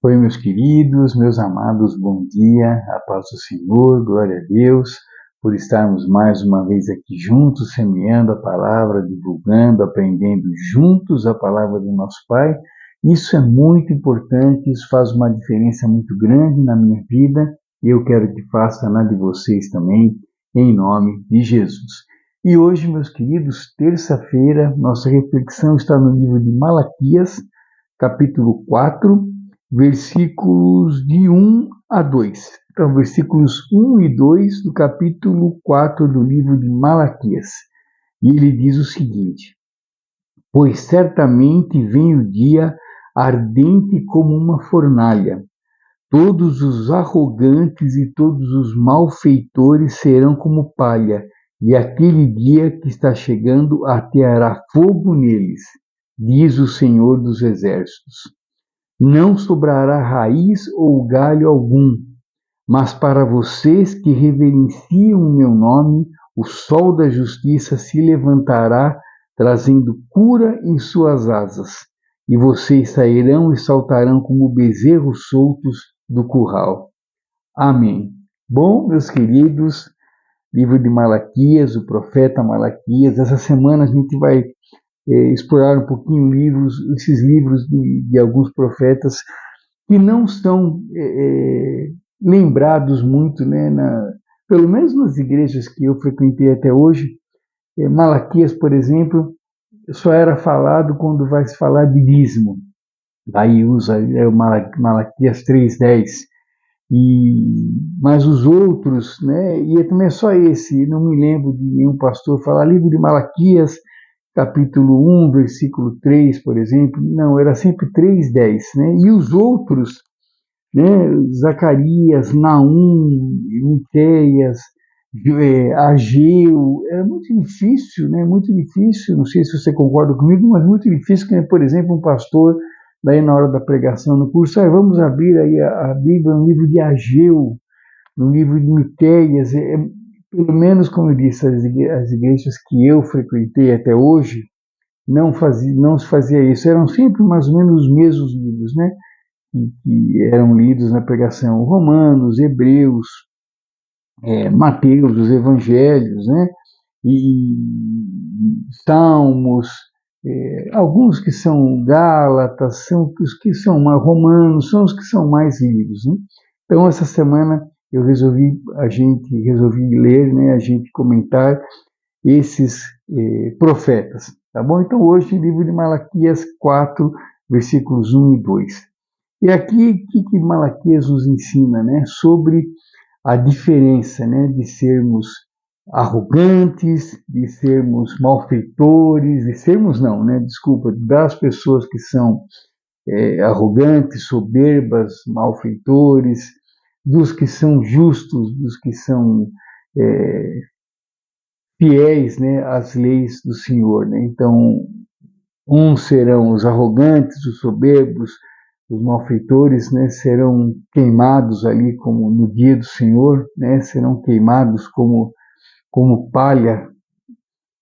Oi, meus queridos, meus amados, bom dia, a paz do Senhor, glória a Deus, por estarmos mais uma vez aqui juntos, semeando a palavra, divulgando, aprendendo juntos a palavra do nosso Pai. Isso é muito importante, isso faz uma diferença muito grande na minha vida e eu quero que faça na de vocês também, em nome de Jesus. E hoje, meus queridos, terça-feira, nossa reflexão está no livro de Malaquias, capítulo 4, versículos de 1 a 2. Então, versículos 1 e 2 do capítulo 4 do livro de Malaquias. E ele diz o seguinte: Pois certamente vem o dia ardente como uma fornalha. Todos os arrogantes e todos os malfeitores serão como palha, e aquele dia que está chegando ateará fogo neles, diz o Senhor dos Exércitos. Não sobrará raiz ou galho algum, mas para vocês que reverenciam o meu nome, o sol da justiça se levantará, trazendo cura em suas asas, e vocês sairão e saltarão como bezerros soltos do curral. Amém. Bom, meus queridos, livro de Malaquias, o profeta Malaquias, essa semana a gente vai explorar um pouquinho esses livros de alguns profetas que não são lembrados muito, né, pelo menos nas igrejas que eu frequentei até hoje. Malaquias, por exemplo, só era falado quando vai se falar de dízimo. Aí usa Malaquias 3:10. Mas os outros, né, e também é só esse, não me lembro de nenhum pastor falar livro de Malaquias, capítulo 1, versículo 3, por exemplo. Não, era sempre 3:10, né? E os outros, né, Zacarias, Naum, Miqueias, Ageu, era muito difícil, né? Muito difícil, não sei se você concorda comigo, mas muito difícil que, por exemplo, um pastor, daí na hora da pregação no curso, vamos abrir aí a Bíblia no livro de Ageu, no livro de Miqueias, pelo menos, como eu disse, as igrejas que eu frequentei até hoje, não se fazia isso, eram sempre mais ou menos os mesmos livros, né? Que eram lidos na pregação: Romanos, Hebreus, Mateus, os Evangelhos, né? E Salmos, alguns que são Gálatas, são os que são mais Romanos, são os que são mais lidos, né? Então, essa semana a gente resolvi ler, né? A gente comentar esses profetas, tá bom? Então, hoje, livro de Malaquias 4, versículos 1 e 2. E aqui, o que Malaquias nos ensina, né? Sobre a diferença, né? De sermos arrogantes, de sermos malfeitores, de sermos não, né? Desculpa, das pessoas que são arrogantes, soberbas, malfeitores, dos que são justos, dos que são fiéis, né, às leis do Senhor, né? Então, uns serão os arrogantes, os soberbos, os malfeitores, né, serão queimados ali como no dia do Senhor, né, serão queimados como palha,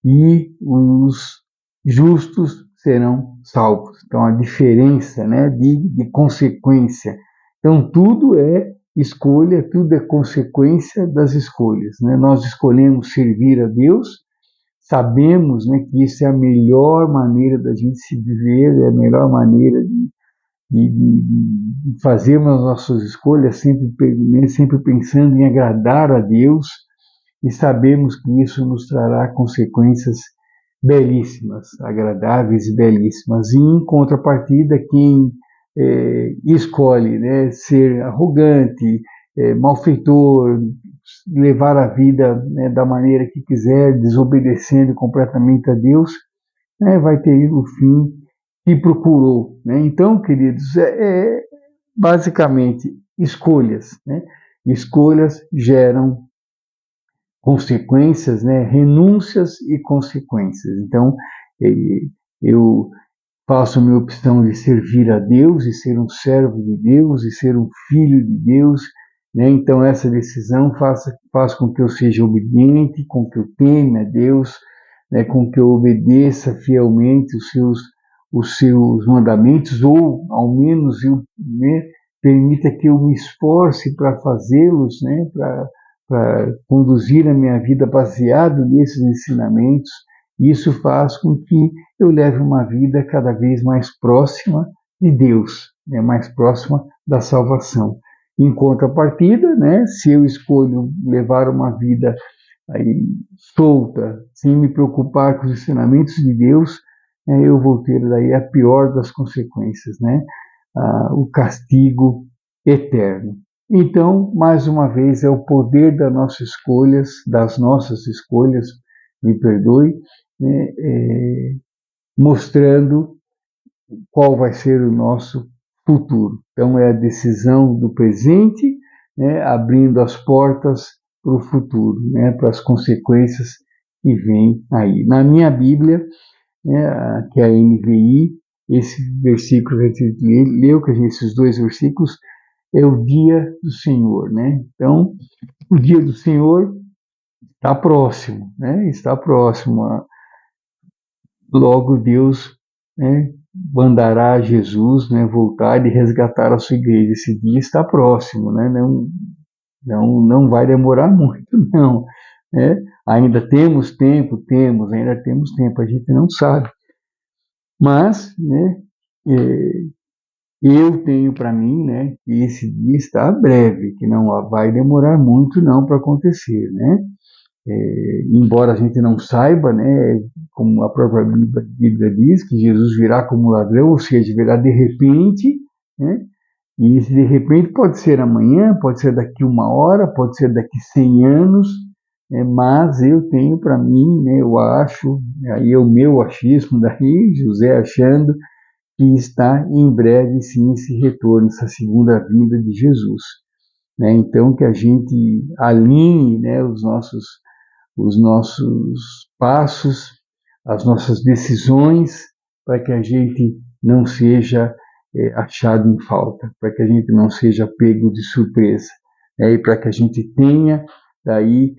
e os justos serão salvos. Então, a diferença, né, de consequência. Então, tudo é escolha, tudo é consequência das escolhas, né? Nós escolhemos servir a Deus, sabemos, né, que isso é a melhor maneira da gente se viver, é a melhor maneira de fazermos as nossas escolhas, sempre pensando em agradar a Deus, e sabemos que isso nos trará consequências belíssimas, agradáveis e belíssimas. E, em contrapartida, quem escolhe, né, ser arrogante, malfeitor, levar a vida, né, da maneira que quiser, desobedecendo completamente a Deus, né, vai ter o fim que procurou, né? Então, queridos, basicamente escolhas, né? Escolhas geram consequências, né? Renúncias e consequências. Então, eu faço a minha opção de servir a Deus e ser um servo de Deus e ser um filho de Deus, né? Então, essa decisão faz com que eu seja obediente, com que eu teme a Deus, né? Com que eu obedeça fielmente os seus mandamentos, ou ao menos eu, né, permita que eu me esforce para fazê-los, né, para conduzir a minha vida baseado nesses ensinamentos. Isso faz com que eu leve uma vida cada vez mais próxima de Deus, né, mais próxima da salvação. Em contrapartida, né, se eu escolho levar uma vida aí, solta, sem me preocupar com os ensinamentos de Deus, eu vou ter daí a pior das consequências, né? O castigo eterno. Então, mais uma vez, é o poder das nossas escolhas, me perdoe, né, mostrando qual vai ser o nosso futuro. Então, é a decisão do presente, né, abrindo as portas para o futuro, né, para as consequências que vêm aí. Na minha Bíblia, né, que é a NVI, esse versículo que a gente leu, esses dois versículos, é o dia do Senhor, né? Então, o dia do Senhor está próximo, né? Está próximo. Logo Deus, né, mandará Jesus, né, voltar e resgatar a sua igreja. Esse dia está próximo, né? Não vai demorar muito, não. Né? Ainda temos tempo, ainda temos tempo. A gente não sabe. Mas, né, eu tenho para mim, né, que esse dia está breve, que não vai demorar muito não para acontecer, né? Embora a gente não saiba, né, como a própria Bíblia diz, que Jesus virá como ladrão, ou seja, virá de repente, né? E esse de repente pode ser amanhã, pode ser daqui 1 hora, pode ser daqui 100 anos, mas eu tenho para mim, né, eu acho, aí é o meu achismo daí, José achando, que está em breve sim esse retorno, essa segunda vinda de Jesus. Né? Então que a gente alinhe, né, os nossos passos, as nossas decisões, para que a gente não seja achado em falta, para que a gente não seja pego de surpresa, né? E para que a gente tenha daí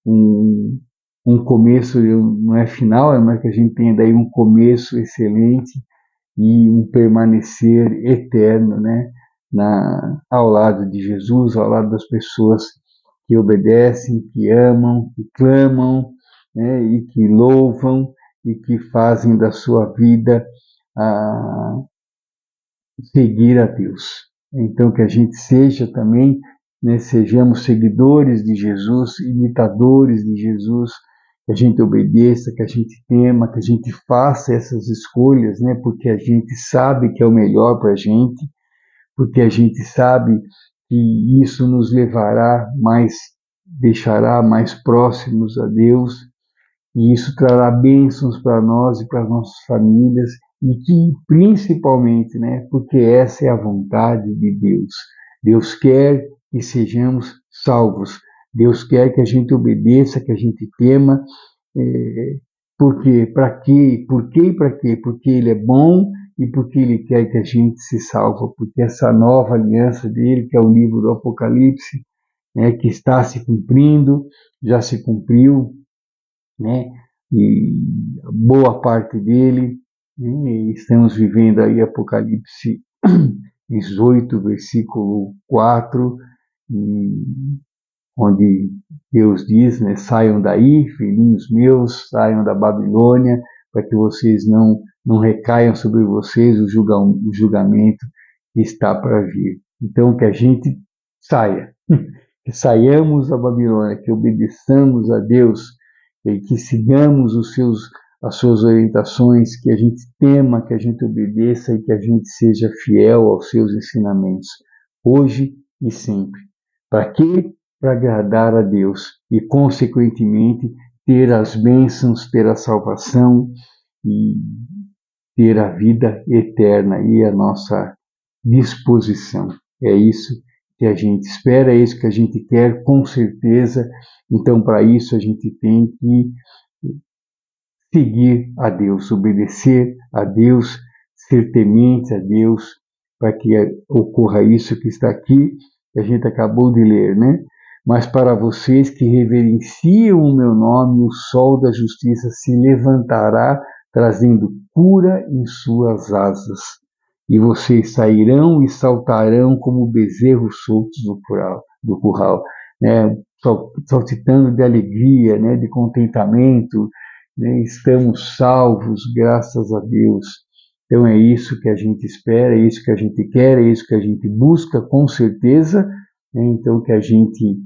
um começo, não é final, mas que a gente tenha daí um começo excelente e um permanecer eterno, né, ao lado de Jesus, ao lado das pessoas que obedecem, que amam, que clamam, né, e que louvam e que fazem da sua vida seguir a Deus. Então que a gente seja também, né, sejamos seguidores de Jesus, imitadores de Jesus, que a gente obedeça, que a gente tema, que a gente faça essas escolhas, né, porque a gente sabe que é o melhor para a gente, porque a gente sabe que isso nos deixará mais próximos a Deus, e isso trará bênçãos para nós e para as nossas famílias, e que principalmente, né, porque essa é a vontade de Deus. Deus quer que sejamos salvos. Deus quer que a gente obedeça, que a gente tema. Por quê? Para quê? Por quê e para quê? Porque Ele é bom e porque Ele quer que a gente se salva. Porque essa nova aliança dele, que é o livro do Apocalipse, né, que está se cumprindo, já se cumpriu, né? E boa parte dele, né? Estamos vivendo aí Apocalipse 18, versículo 4, onde Deus diz, né, saiam daí, filhinhos meus, saiam da Babilônia, para que vocês não recaiam sobre vocês o julgamento que está para vir. Então, que a gente saia, que saiamos da Babilônia, que obedeçamos a Deus, que sigamos as suas orientações, que a gente tema, que a gente obedeça e que a gente seja fiel aos seus ensinamentos, hoje e sempre. Para quê? Para agradar a Deus e, consequentemente, ter as bênçãos, ter a salvação e ter a vida eterna e a nossa disposição. É isso que a gente espera, é isso que a gente quer, com certeza. Então, para isso, a gente tem que seguir a Deus, obedecer a Deus, ser temente a Deus, para que ocorra isso que está aqui, que a gente acabou de ler, né? Mas para vocês que reverenciam o meu nome, o sol da justiça se levantará, trazendo cura em suas asas. e vocês sairão e saltarão como bezerros soltos do curral, né? Saltitando de alegria, né? De contentamento, né? Estamos salvos, graças a Deus. Então é isso que a gente espera, é isso que a gente quer, é isso que a gente busca, com certeza, né? Então que a gente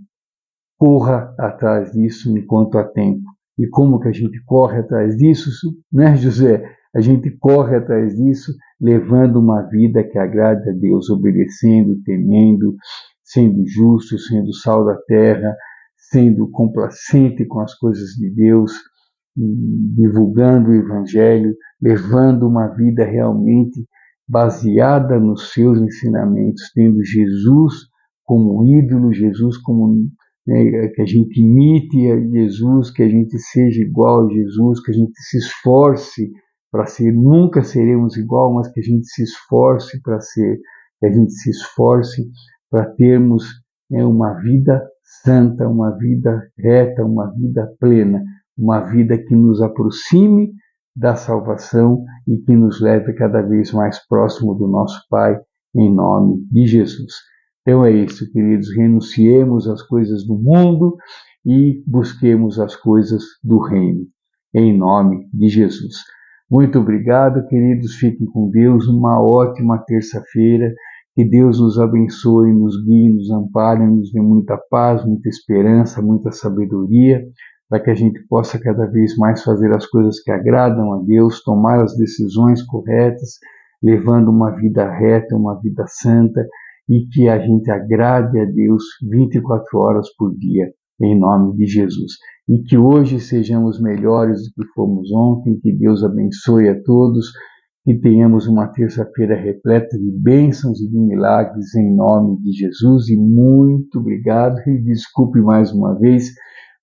corra atrás disso enquanto há tempo. E como que a gente corre atrás disso, né, José? A gente corre atrás disso levando uma vida que agrade a Deus, obedecendo, temendo, sendo justo, sendo sal da terra, sendo complacente com as coisas de Deus, divulgando o Evangelho, levando uma vida realmente baseada nos seus ensinamentos, tendo Jesus como ídolo, Jesus como, né, que a gente imite a Jesus, que a gente seja igual a Jesus, que a gente se esforce para ser, nunca seremos igual, mas que a gente se esforce para ser, que a gente se esforce para termos, né, uma vida santa, uma vida reta, uma vida plena, uma vida que nos aproxime da salvação e que nos leve cada vez mais próximo do nosso Pai, em nome de Jesus. Então é isso, queridos, renunciemos às coisas do mundo e busquemos as coisas do reino, em nome de Jesus. Muito obrigado, queridos, fiquem com Deus, uma ótima terça-feira, que Deus nos abençoe, nos guie, nos ampare, nos dê muita paz, muita esperança, muita sabedoria, para que a gente possa cada vez mais fazer as coisas que agradam a Deus, tomar as decisões corretas, levando uma vida reta, uma vida santa, e que a gente agrade a Deus 24 horas por dia, em nome de Jesus. E que hoje sejamos melhores do que fomos ontem, que Deus abençoe a todos, que tenhamos uma terça-feira repleta de bênçãos e de milagres, em nome de Jesus. E muito obrigado, e desculpe mais uma vez,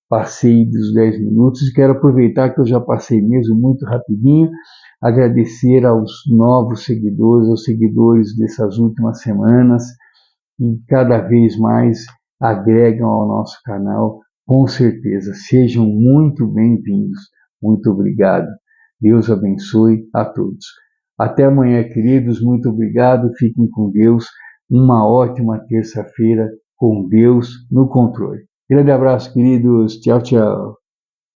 passei dos 10 minutos, e quero aproveitar que eu já passei mesmo muito rapidinho, agradecer aos novos seguidores, aos seguidores dessas últimas semanas, que cada vez mais agregam ao nosso canal, com certeza. Sejam muito bem-vindos. Muito obrigado. Deus abençoe a todos. Até amanhã, queridos. Muito obrigado. Fiquem com Deus. Uma ótima terça-feira com Deus no controle. Grande abraço, queridos. Tchau, tchau.